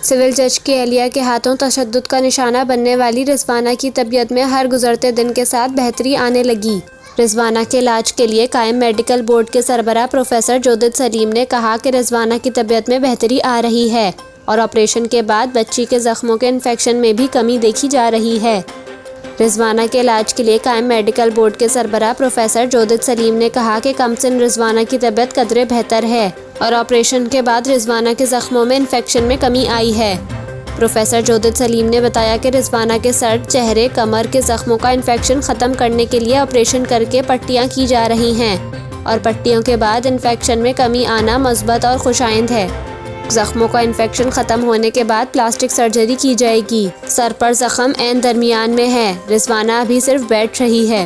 Civil जज की एहलिया के हाथों तशद्दुद का निशाना बनने वाली रिजवाना की तबीयत में हर गुजरते दिन के साथ बेहतरी आने लगी। रिजवाना के इलाज के लिए कायम मेडिकल बोर्ड के सरबराह प्रोफेसर जोदित सलीम ने कहा कि रिजवाना की तबीयत में बेहतरी आ रही है और ऑपरेशन के बाद बच्ची के जख्मों के इन्फेक्शन में भी कमी देखी जा रही है। रिजवाना के इलाज के लिए कायम मेडिकल बोर्ड के सरबराह प्रोफेसर जोदित सलीम ने कहा कि कमसिन रिजवाना की तबीयत कदरे बेहतर है और ऑपरेशन के बाद रिजवाना के जख्मों में इन्फेक्शन में कमी आई है। प्रोफेसर जोदित सलीम ने बताया कि रिजवाना के सर, चेहरे, कमर के जख्मों का इन्फेक्शन ख़त्म करने के लिए ऑपरेशन करके पट्टियाँ की जा रही हैं और पट्टियों के बाद इन्फेक्शन में कमी आना मस्बत और खुशाइंद है। जख्मों का इन्फेक्शन ख़त्म होने के बाद प्लास्टिक सर्जरी की जाएगी। सर पर जख्म ऐन दरमियान में है। रिजवाना अभी सिर्फ बैठ रही है।